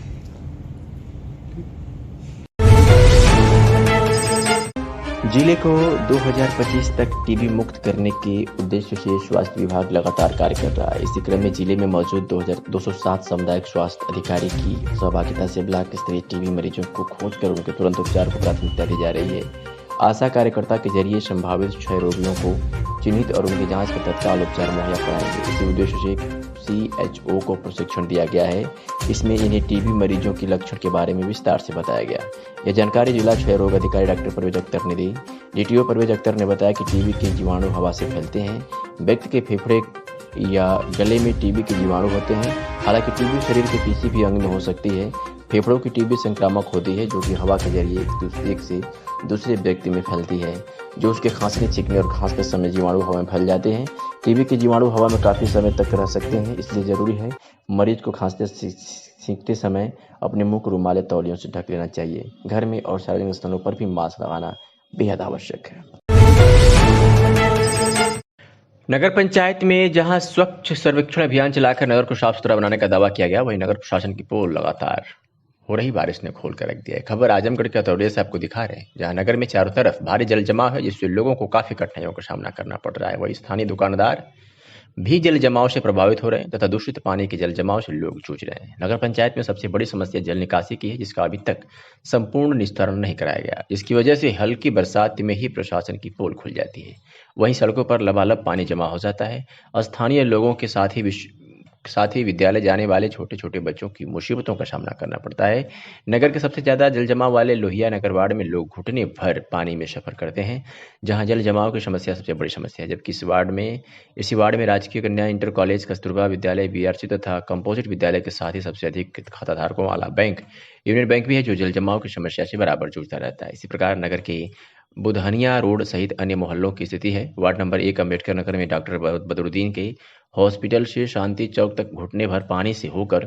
जिले को 2025 तक टीबी मुक्त करने के उद्देश्य से स्वास्थ्य विभाग लगातार कार्य कर रहा है। इसी क्रम में जिले में मौजूद 207 सामुदायिक स्वास्थ्य अधिकारी की सहभागिता से ब्लॉक स्तरीय टीबी मरीजों को खोजकर उनके तुरंत उपचार को प्राथमिकता दी जा रही है। आशा कार्यकर्ता के जरिए संभावित 6 रोगियों को चिन्हित और उनकी जांच कर तत्काल उपचार मुहैया कराएंगे। इसी उद्देश्य से CHO को प्रशिक्षण दिया गया है। इसमें इन्हें टीबी मरीजों के लक्षण के बारे में विस्तार से बताया गया। यह जानकारी जिला क्षय रोग अधिकारी डॉक्टर परवेज अख्तर ने दी। DTO परवेज अख्तर ने बताया कि टीबी के जीवाणु हवा से फैलते हैं। व्यक्ति के फेफड़े या गले में टीबी के जीवाणु होते हैं। हालांकि टीबी शरीर के किसी भी अंग में हो सकती है। फेफड़ों की टीबी संक्रामक होती है, जो कि हवा के जरिए एक से दूसरे व्यक्ति में फैलती है, जो उसके खांसने, छींकने और खांसते समय जीवाणु हवा में फैल जाते हैं। टीबी के जीवाणु हवा में काफ़ी समय तक रह सकते हैं, इसलिए ज़रूरी है मरीज को खांसते छींकते समय अपने मुंह को रुमाल या तौलियों से ढक लेना चाहिए। घर में और सार्वजनिक स्थलों पर भी मास्क लगाना बेहद आवश्यक है। नगर पंचायत में जहां स्वच्छ सर्वेक्षण अभियान चलाकर नगर को साफ सुथरा बनाने का दावा किया गया, वहीं नगर प्रशासन की पोल लगातार हो रही बारिश ने खोल कर रख दिया है। खबर आजमगढ़ के हथौड़े से आपको दिखा रहे हैं, जहां नगर में चारों तरफ भारी जल जमाव है, जिससे लोगों को काफी कठिनाइयों का सामना करना पड़ रहा है। वही स्थानीय दुकानदार भी जल जमाव से प्रभावित हो रहे हैं तथा दूषित पानी के जल जमाव से लोग जूझ रहे हैं। नगर पंचायत में सबसे बड़ी समस्या जल निकासी की है, जिसका अभी तक संपूर्ण निस्तारण नहीं कराया गया, जिसकी वजह से हल्की बरसात में ही प्रशासन की पोल खुल जाती है। वहीं सड़कों पर लबालब पानी जमा हो जाता है। स्थानीय लोगों के साथ ही विद्यालय जाने वाले छोटे छोटे बच्चों की मुसीबतों का सामना करना पड़ता है। नगर के सबसे ज्यादा जल जमाव वाले लोहिया नगर वार्ड में लोग घुटने भर पानी में सफर करते हैं, जहां जल जमाव की समस्या सबसे बड़ी समस्या है। जबकि इसी वार्ड में राजकीय कन्या इंटर कॉलेज, कस्तूरबा विद्यालय, BRC तथा कंपोजिट विद्यालय के साथ ही सबसे अधिक खाताधारकों वाला बैंक यूनियन बैंक भी है, जो जल जमाव की समस्या से बराबर जूझता रहता है। इसी प्रकार नगर के बुधनिया रोड सहित अन्य मोहल्लों की स्थिति है। वार्ड नंबर 1 अम्बेडकर नगर में डॉक्टर बदरुद्दीन के हॉस्पिटल से शांति चौक तक घुटने भर पानी से होकर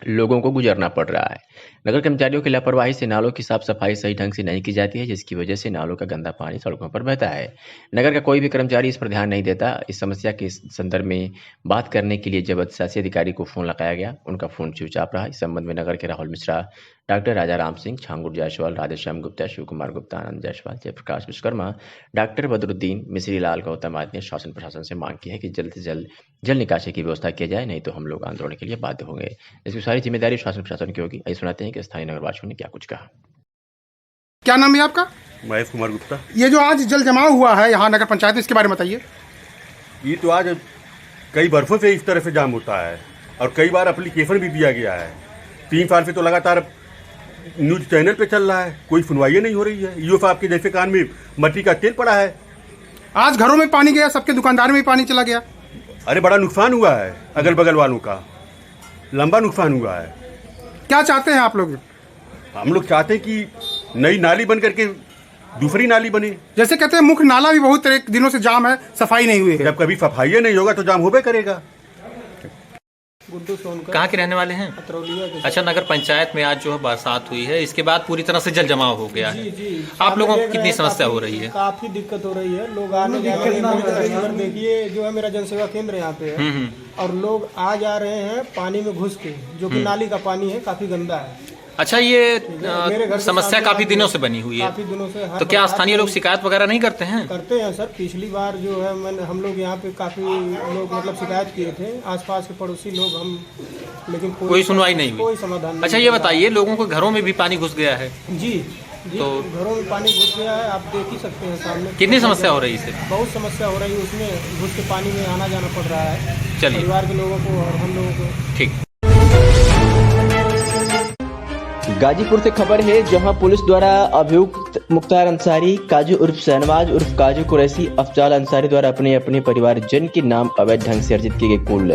लोगों को गुजरना पड़ रहा है। नगर कर्मचारियों की लापरवाही से नालों की साफ सफाई सही ढंग से नहीं की जाती है, जिसकी वजह से नालों का गंदा पानी सड़कों पर बहता है। नगर का कोई भी कर्मचारी इस पर ध्यान नहीं देता। इस समस्या के संदर्भ में बात करने के लिए जब शासी अधिकारी को फोन लगाया गया, उनका फोन स्विच ऑफ रहा। इस संबंध में नगर के राहुल मिश्रा, डॉक्टर राजा राम सिंह, छांगुर जायसवाल, राधेश्याम गुप्ता, शिव कुमार गुप्ता, आनंद जायसवाल, जयप्रकाश विश्वकर्मा, डॉक्टर बदरुद्दीन, मिश्री लाल गौतम आदि ने शासन प्रशासन से मांग की है कि जल्द से जल्द जल निकासी की व्यवस्था की जाए, नहीं तो हम लोग आंदोलन के लिए बाध्य होंगे। इसकी सारी जिम्मेदारी शासन प्रशासन की होगी। आइए सुनाते हैं कि स्थानीय नगरवासियों ने क्या कुछ कहा। क्या नाम है आपका? महेश कुमार गुप्ता। ये जो आज जल जमाव हुआ है यहाँ नगर पंचायत में, इसके बारे में बताइए। ये तो आज कई बरसों से इस तरह से जाम होता है और कई बार एप्लीकेशन भी दिया गया है। 3 साल से तो लगातार न्यूज चैनल पे चल रहा है, कोई सुनवाई नहीं हो रही है। ईओ साहब के जैसे कान में मट्टी का तेल पड़ा है। आज घरों में पानी गया, सबके दुकानदार में पानी चला गया। अरे बड़ा नुकसान हुआ है, अगल बगल वालों का लंबा नुकसान हुआ है। क्या चाहते हैं आप लोग? हम लोग चाहते हैं कि नई नाली बन करके दूसरी नाली बने। जैसे कहते हैं मुख्य नाला भी बहुत दिनों से जाम है, सफाई नहीं हुई है। जब कभी सफाई नहीं होगा तो जाम होबे करेगा। कहाँ के रहने वाले हैं? अच्छा, नगर पंचायत में आज जो है बरसात हुई है, इसके बाद पूरी तरह से जल जमाव हो गया है। आप लोगों को कितनी समस्या हो रही है? काफी दिक्कत हो रही है। लोग आने जाने, देखिए जो है मेरा जनसेवा केंद्र यहाँ पे है और लोग आ जा रहे हैं पानी में घुस के, जो कि नाली का पानी है, काफी गंदा है। अच्छा, ये समस्या काफी दिनों से बनी हुई है। काफी दिनों से। तो क्या स्थानीय लोग शिकायत वगैरह नहीं करते हैं? करते हैं सर। पिछली बार जो है हम लोग यहाँ पे काफी लोग मतलब शिकायत किए थे, आसपास के पड़ोसी लोग हम, लेकिन कोई सुनवाई नहीं हुई, कोई समाधान नहीं। अच्छा, ये बताइए, लोगों को घरों में भी पानी घुस गया है? जी, तो घरों में पानी घुस गया है, आप देख ही सकते हैं सामने। कितनी समस्या हो रही है इससे? बहुत समस्या हो रही है, उसमें घुस के पानी में आना जाना पड़ रहा है। चलिए, परिवार के लोगों को और हम लोगों को। ठीक। गाजीपुर से खबर है, जहां पुलिस द्वारा अभियुक्त मुख्तार अंसारी, काजू उर्फ शहनवाज उर्फ काजू कुरैशी, अफजाल अंसारी द्वारा अपने अपने परिवारजन के नाम अवैध ढंग से अर्जित की गई कुल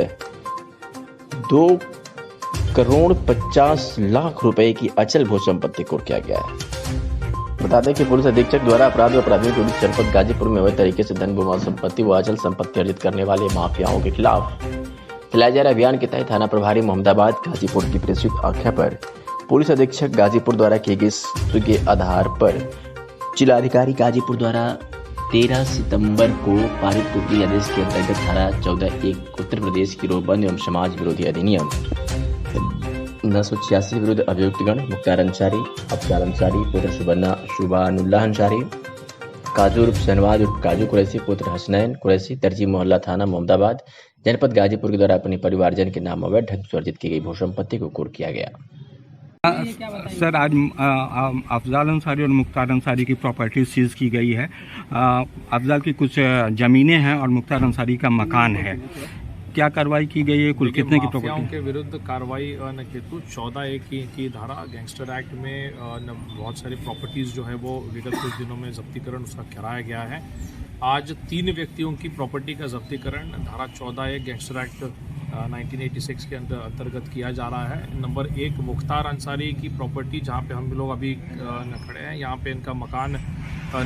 2,50,00,000 रुपए की अचल भू संपत्ति को किया गया है। बता दें कि पुलिस अधीक्षक द्वारा अपराधियों के विरुद्ध जनपद गाजीपुर में अवैध तरीके से धन भूमि संपत्ति व अचल संपत्ति अर्जित करने वाले माफियाओं के खिलाफ चलाए जा रहे अभियान के तहत थाना प्रभारी मोहम्मदाबाद गाजीपुर की प्रेषित आज्ञा पर पुलिस अधीक्षक गाजीपुर द्वारा किए गए सूचना के आधार पर जिलाधिकारी गाजीपुर द्वारा 13 सितंबर को पारित कुटली आदेश के अंतर्गत धारा 14(1) उत्तर प्रदेश गिरोहबंद एवं समाज विरोधी अधिनियम 1986 विरुद्ध अभियुक्तगण मुख्तार अंसारी, अफजाल अंसारी पुत्र शुबानुल्लाह अंसारी, काजू उर्फ शहनवाज उर्फ काजू कुरैशी पुत्र हसनैन कुरैशी, दर्जी मोहल्ला थाना मोहम्मदाबाद जनपद गाजीपुर के द्वारा अपने परिवारजन के नाम अवैध ढंग से अर्जित की गई भू संपत्ति को कुर्क किया गया। सर, आज अफजाल अंसारी और मुख्तार अंसारी की प्रॉपर्टी सीज की गई है। अफजाल की कुछ ज़मीनें हैं और मुख्तार अंसारी का मकान है। क्या कार्रवाई की गई है? कुल कितने की प्रॉपर्टी के विरुद्ध कार्रवाई हेतु 14(1) की धारा गैंगस्टर एक्ट में बहुत सारी प्रॉपर्टीज़ जो है वो विगत कुछ दिनों में जब्तीकरण उसका कराया गया है। आज 3 व्यक्तियों की प्रॉपर्टी का जब्तीकरण धारा 14(1) गैंगस्टर एक्ट 1986 के अंतर्गत किया जा रहा है। नंबर 1 मुख्तार अंसारी की प्रॉपर्टी, जहां पे हम लोग अभी खड़े हैं, यहां पे इनका मकान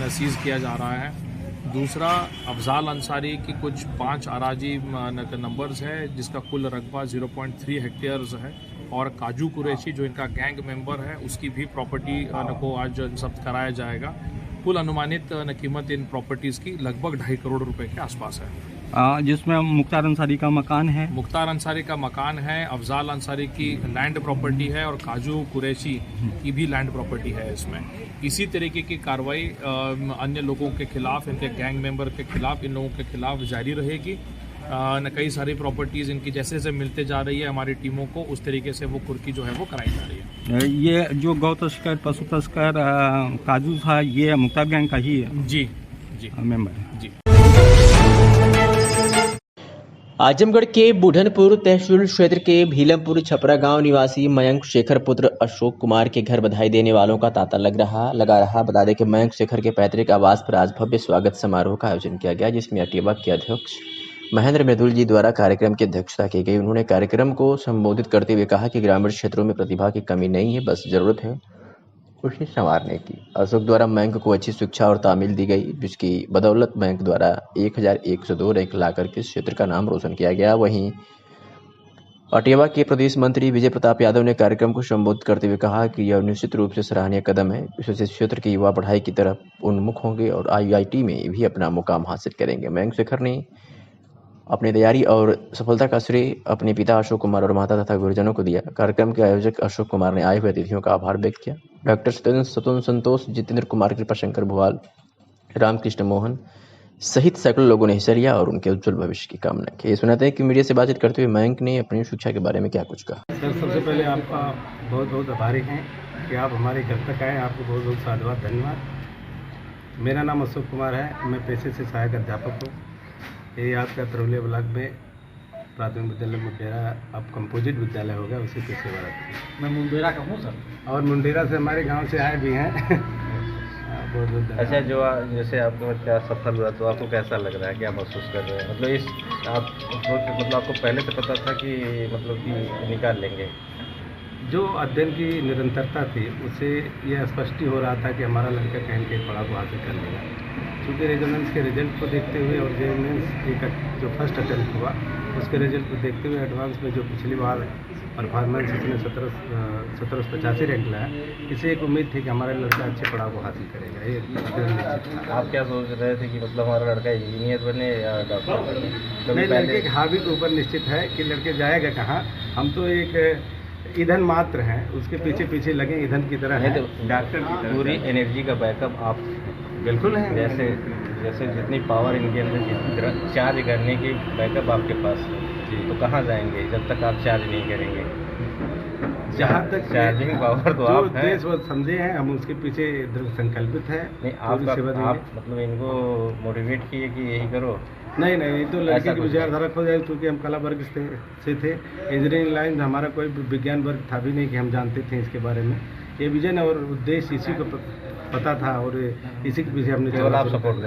सीज किया जा रहा है। दूसरा अफजाल अंसारी की कुछ 5 अराजी नंबर्स है, जिसका कुल रकबा 0.3 हेक्टेयर्स है। और काजू कुरैशी जो इनका गैंग मेंबर है, उसकी भी प्रॉपर्टी को आज जब्त कराया जाएगा। कुल अनुमानित कीमत इन प्रॉपर्टीज़ की लगभग 2.5 करोड़ रुपए के आसपास है। जिसमें मुख्तार अंसारी का मकान है। मुख्तार अंसारी का मकान है, अफजाल अंसारी की लैंड प्रॉपर्टी है और काजू कुरैशी की भी लैंड प्रॉपर्टी है। इसमें इसी तरीके की कार्रवाई अन्य लोगों के खिलाफ, इनके गैंग मेंबर के खिलाफ, इन लोगों के खिलाफ जारी रहेगी। कई सारी प्रॉपर्टीज़ इनकी जैसे जैसे मिलते जा रही है हमारी टीमों को, उस तरीके से वो कुर्की जो है वो कराई जा रही है। ये जो गौ तस्कर, पशु तस्कर काजू था, ये मुख्तार गैंग का ही है? जी मेंबर है जी। आजमगढ़ के बुढ़नपुर तहसील क्षेत्र के भीलमपुर छपरा गांव निवासी मयंक शेखर पुत्र अशोक कुमार के घर बधाई देने वालों का तांता लगा रहा। बता दें कि मयंक शेखर के पैतृक आवास पर आज भव्य स्वागत समारोह का आयोजन किया गया, जिसमें अटेवा के अध्यक्ष महेंद्र मृदुल जी द्वारा कार्यक्रम की अध्यक्षता की गई। उन्होंने कार्यक्रम को संबोधित करते हुए कहा कि ग्रामीण क्षेत्रों में प्रतिभा की कमी नहीं है, बस जरूरत है उसे संवारने की। अशोक द्वारा मयंक को अच्छी शिक्षा और तामील दी गई, जिसकी बदौलत मयंक द्वारा 1102 रैंक लाकर के क्षेत्र का नाम रोशन किया गया। वहीं अटेवा के प्रदेश मंत्री विजय प्रताप यादव ने कार्यक्रम को संबोधित करते हुए कहा कि यह निश्चित रूप से सराहनीय कदम है। इससे क्षेत्र के युवा पढ़ाई की तरफ उन्मुख होंगे और IIT में भी अपना मुकाम हासिल करेंगे। मयंक शेखर ने अपनी तैयारी और सफलता का श्रेय अपने पिता अशोक कुमार और माता तथा गुरुजनों को दिया। कार्यक्रम के आयोजक अशोक कुमार ने आए हुए अतिथियों का आभार व्यक्त किया। डॉक्टर सतुन संतोष, जितेंद्र कुमार, कृपाशंकर भुवाल, रामकृष्ण मोहन सहित सैकड़ों लोगों ने हिस्सा लिया और उनके उज्जवल भविष्य की कामना की। सुनाते हैं कि मीडिया से बातचीत करते हुए मयंक ने अपनी शिक्षा के बारे में क्या कुछ कहा। सर, सबसे पहले आपका बहुत बहुत आभारी हैं कि आप हमारे घर तक आए। आपको बहुत बहुत साधुवाद, धन्यवाद। मेरा नाम अशोक कुमार है, मैं पेशे से सहायक अध्यापक हूँ। ये आपका तरौलिया ब्लॉक में प्राथमिक विद्यालय मुंडेरा, अब कंपोजिट विद्यालय हो गया, उसी पे सेवारत थी। मैं मुंडेरा का हूँ सर, और मुंडेरा से हमारे गांव से आए भी हैं। बहुत बहुत अच्छा, जो जैसे आपका बच्चा सफल हुआ तो आपको कैसा लग रहा है, क्या महसूस कर रहे हैं? मतलब आपको पहले से पता था कि मतलब कि निकाल लेंगे? जो अध्ययन की निरंतरता थी, उससे यह स्पष्ट हो रहा था कि हमारा लड़का कहीं कहीं पढ़ा को हासिल कर लेगा। क्योंकि रेजोनेंस के रिजल्ट को देखते हुए और जो फर्स्ट अटेम्प्ट हुआ उसके रिजल्ट को देखते हुए एडवांस में जो पिछली बार परफॉर्मेंस इसने 1785 रैंक लाया, इसे एक उम्मीद थी कि हमारा लड़का अच्छे पढ़ाव को हासिल करेगा। ये निश्चित था। आप क्या सोच रहे थे कि मतलब हमारा लड़का इंजीनियर बने या डॉक्टर बने? नहीं, लड़के के हावी के ऊपर निश्चित है कि लड़के जाएगा कहाँ। हम तो एक ईंधन मात्र हैं, उसके पीछे पीछे लगे ईंधन की तरह है। तो डॉक्टर की पूरी एनर्जी का बैकअप आप बिल्कुल है। जैसे जितनी पावर इनके अंदर चार्ज करने की बैकअप आपके पास है, तो कहाँ जाएंगे जब तक आप चार्ज नहीं करेंगे? जहाँ तक चार्जिंग पावर तो जो आप हैं। देश वो समझे हैं, हम उसके पीछे दृढ़ संकल्पित हैं। नहीं पूरी सेवा देंगे। आप मतलब इनको मोटिवेट किए कि यही करो। नहीं नहीं, ये तो लड़के ऐसा की कुछ विचारधारा खो जाए, क्योंकि हम कला वर्ग से थे। इंजीनियरिंग लाइन हमारा कोई विज्ञान वर्ग था भी नहीं कि हम जानते थे इसके बारे में। ये विजन और उद्देश्य इसी को पता था और इसी के पीछे हमने केवल आप सपोर्ट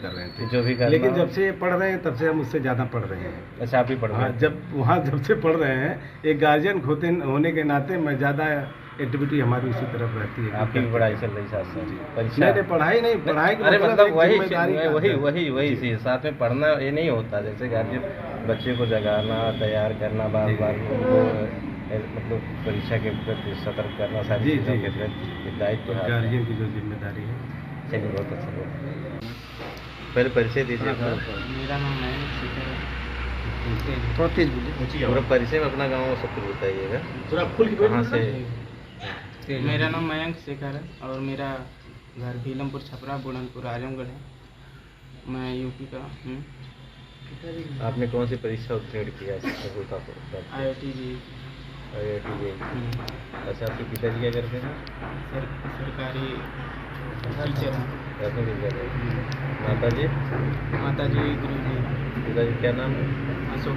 कर रहे थे जो भी करना लेकिन हो। जब से पढ़ रहे हैं तब से हम उससे ज़्यादा पढ़ रहे हैं। अच्छा, आप भी पढ़ रहे हैं? जब से पढ़ रहे हैं, एक गार्जियन होने के नाते मैं ज़्यादा एक्टिविटी हमारी उसी तरफ रहती है। आपकी भी पढ़ाई चल रही साथ साथ? नहीं, पढ़ाई नहीं, पढ़ाई अरे मतलब वही साथ में पढ़ना ये नहीं होता। जैसे गार्जियन बच्चे को जगाना, तैयार करना, बार बार उनको मतलब परीक्षा के प्रति सतर्क करना, सारी चीज़ों के प्रति दायित्व गार्जियन की जो जिम्मेदारी है। चलिए, बहुत अच्छा। पहले परिचय दीजिए अपना। मेरा नाम है पूरा परिचय में अपना गाँव सब कुछ बताइएगा। कहाँ से? मेरा नाम मयंक शेखर है और मेरा घर भीलमपुर छपरा बुढ़नपुर आजमगढ़ है। मैं यूपी का हूँ। आपने कौन सी परीक्षा उत्तीर्ण किया? IIT जी। अच्छा, आपके पिताजी क्या करते हैं? सरकारी टीचर हैं। माता जी गुरु जी। पिताजी क्या नाम है? अशोक।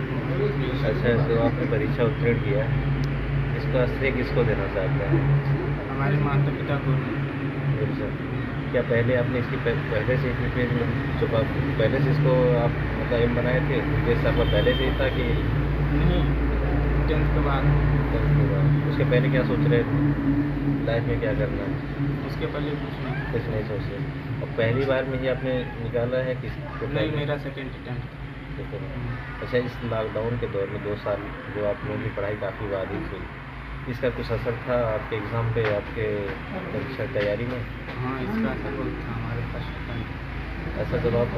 अच्छा, तो आपने परीक्षा उत्तीर्ण किया, इसका श्रेय किसको देना चाहते हैं? हमारे माता पिता को। क्या पहले आपने इसकी पहले से पहले से इसको आप मतलब एम बनाए थे? उद्देश्य आपका पहले से ही था कि नहीं? 10th के बाद। उसके पहले क्या सोच रहे थे लाइफ में, क्या करना है? उसके पहले कुछ नहीं सोच रहे। और पहली बार में ही आपने निकाला है कि नहीं? मेरा सेकेंड अटेम्प्ट। अच्छा, इस लॉकडाउन के दौर में 2 साल जो आप लोगों की पढ़ाई काफ़ी बाधित हुई, इसका कुछ असर था आपके एग्ज़ाम पे, आपके परीक्षा तैयारी में? हाँ, इसका असर बहुत था हमारे फर्स्ट अटेम्प्ट। ऐसा जब आप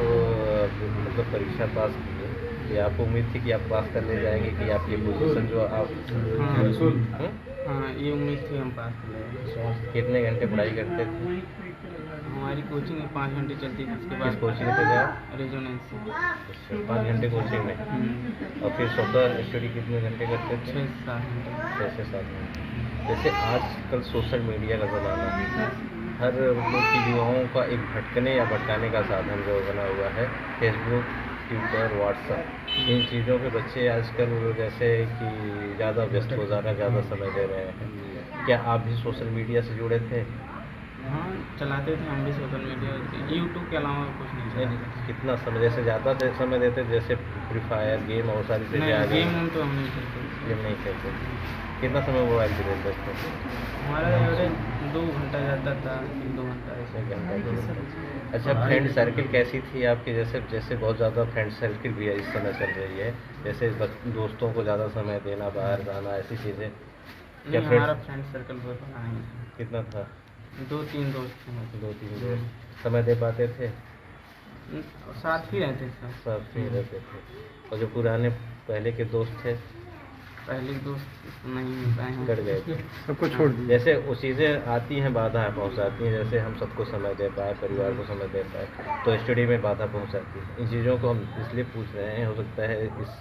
मतलब परीक्षा पास किए, ये आपको उम्मीद थी कि आप पास करने जाएंगे कि आपकी पोजीशन जो आप? हाँ, ये उम्मीद थी हम पास कर लेंगे। कितने घंटे पढ़ाई करते थे? हमारी कोचिंग 5 घंटे चलती थी। उसके बाद कोचिंग पे गया? रेजोनेंस। 5 घंटे कोचिंग में। और फिर स्वतः स्टडी कितने घंटे करते थे? 6-7 घंटे। 6 से 7 घंटे। जैसे आजकल सोशल मीडिया का ज़माना है, हर मतलब की युवाओं का एक भटकने या भटकाने का साधन जो बना हुआ है, फेसबुक, ट्विटर, व्हाट्सएप, इन चीज़ों पे बच्चे आजकल जैसे कि ज़्यादा व्यस्त हो जा रहे हैं, ज़्यादा समय दे रहे हैं। क्या आप भी सोशल मीडिया से जुड़े थे? हाँ, चलाते थे हम भी सोशल मीडिया। यूट्यूब के अलावा कुछ नहीं चलाते। कितना समय? जैसे ज़्यादा समय देते जैसे फ्री फायर गेम और सारी चीज़ें आ गई? गेम तो हम नहीं खेलते। गेम नहीं खेलते। कितना समय मोबाइल पे देते थे? हमारा एवरेज 2 घंटा जाता था, 2 घंटा ऐसे। अच्छा, फ्रेंड सर्किल कैसी थी आपकी? जैसे बहुत ज़्यादा फ्रेंड सर्किल भी है इस समय चल रही है, जैसे दोस्तों को ज़्यादा समय देना, बाहर जाना, ऐसी चीज़ें? क्या हमारा फ्रेंड सर्कल बहुत बड़ा है। कितना था? 2-3 दोस्त थे। 2-3 दोस्त समय दे पाते थे? साथ ही रहते थे। साथ ही रहते थे। और जो पुराने पहले के दोस्त थे? पहले दोस्त नहीं मिल पाए हैं, कट गए थे, सबको छोड़ दिया। जैसे वो चीज़ें आती हैं, बाधाएं पहुंचाती हैं, जैसे हम सबको समय दे पाए, परिवार को समय दे पाए, तो स्टडी में बाधा पहुंचाती है। इन चीज़ों को हम इसलिए पूछ रहे हैं, हो सकता है इस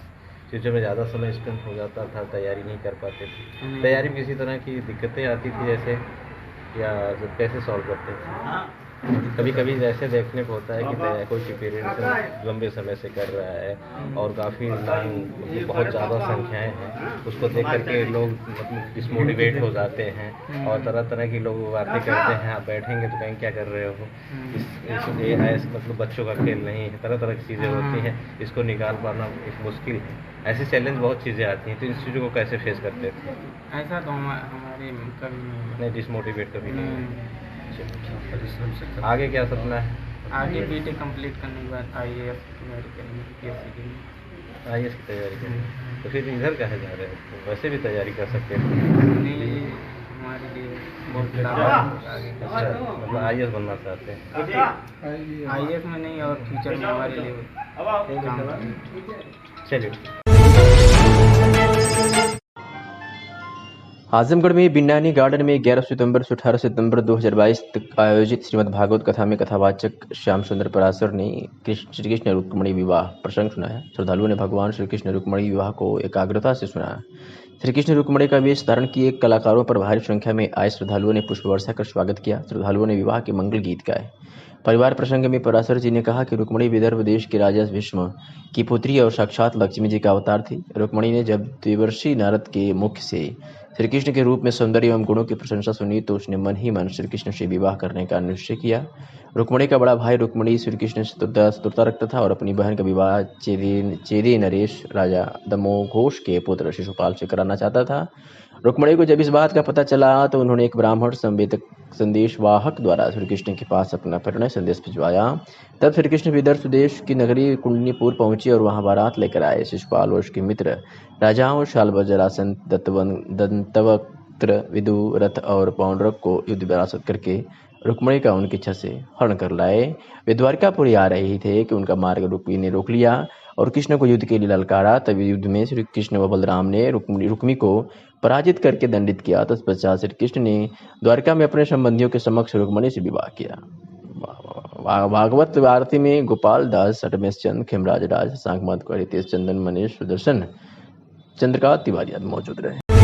चीज़ों में ज़्यादा समय स्पेंड हो जाता था, तैयारी नहीं कर पाते थे। तैयारी में किसी तरह की दिक्कतें आती थी जैसे, या कैसे सॉल्व करते थे? कभी कभी जैसे देखने को होता है कि कोई पेरेंट्स लंबे समय से कर रहा है और काफ़ी बहुत ज़्यादा संख्याएं हैं, उसको देख करके लोग मतलब डिसमोटिवेट हो जाते हैं और तरह तरह की लोग बातें करते हैं, आप बैठेंगे तो कहीं क्या कर रहे हो, इस मतलब बच्चों का खेल नहीं है, तरह तरह की चीज़ें होती हैं, इसको निकाल पाना एक मुश्किल है। ऐसे चैलेंज बहुत चीज़ें आती हैं, तो इन चीज़ों को कैसे फेस करते थे? ऐसा तो हमारे कभी नहीं, डिसमोटिवेट कभी नहीं। आगे क्या सपना है? आगे BTech कंप्लीट करने के बाद IAS की तैयारी करेंगे, PSC की। IAS की तैयारी करेंगे, तो फिर इधर कहाँ जा रहे हैं? वैसे भी तैयारी कर सकते हैं। नहीं, हमारे लिए बहुत मतलब IAS बनना चाहते हैं? IAS में नहीं, और फ्यूचर में हमारे लिए चलिए। आजमगढ़ में बिन्नानी गार्डन में 11 सितंबर से 18 सितंबर 2022 तक आयोजित श्रीमद् भागवत कथा में कथावाचक श्याम सुंदर पराशर ने श्री कृष्ण रुक्मिणी विवाह प्रसंग सुनाया। श्रद्धालुओं ने भगवान श्री कृष्ण रुक्मिणी विवाह को एकाग्रता से सुना। श्री कृष्ण रुक्मिणी का वेश धारण किए कलाकारों पर भारी संख्या में आए श्रद्धालुओं ने पुष्प वर्षा कर स्वागत किया। श्रद्धालुओं ने विवाह के मंगल गीत गाए। परिवार प्रसंग में पराशर जी ने कहा कि रुक्मिणी विदर्भ देश के राजा भीष्म की पुत्री और साक्षात लक्ष्मी जी का अवतार थी। रुक्मिणी ने जब देवर्षि नारद के मुख से श्री कृष्ण के रूप में सौंदर्य एवं गुणों की प्रशंसा सुनी तो उसने मन ही मन श्री कृष्ण से विवाह करने का निश्चय किया। रुक्मिणी का बड़ा भाई रुक्मिणी श्री कृष्ण से तुरता रखता था और अपनी बहन का विवाह चेदी नरेश राजा दमोघोष के पुत्र शिशुपाल से कराना चाहता था। रुक्मिणी को जब इस बात का पता चला तो उन्होंने एक ब्राह्मण संदेशवाहक द्वारा श्री कृष्ण के पास अपना परिणय संदेश भिजवाया। तब श्री कृष्ण विदर्भ देश की नगरी कुंडलीपुर पहुंचे और वहां बारात लेकर आए। शिशुपाल और उसके मित्र राजाओं शाल्व जरासन दंतवक्त्र विदुरथ और पौंड्रक को युद्ध विरासत करके रुक्मिणी का उनकी इच्छा से हरण कर लाए। वे द्वारकापुरी आ रहे थे कि उनका मार्ग रुक्मिणी ने रोक लिया और कृष्ण को युद्ध के लिए ललकारा। तभी युद्ध में श्री कृष्ण व बलराम ने रुक्मिणी को पराजित करके दंडित किया। तत्पश्चात श्री कृष्ण ने द्वारका में अपने संबंधियों के समक्ष रुक्मिणी से विवाह किया। भागवत आरती में गोपाल दास, अटमेश चंद, खेमराज राज, सांक मधुकर, हितेश चंदन, मनीष, सुदर्शन, चंद्रकांत तिवारी आदि मौजूद रहे।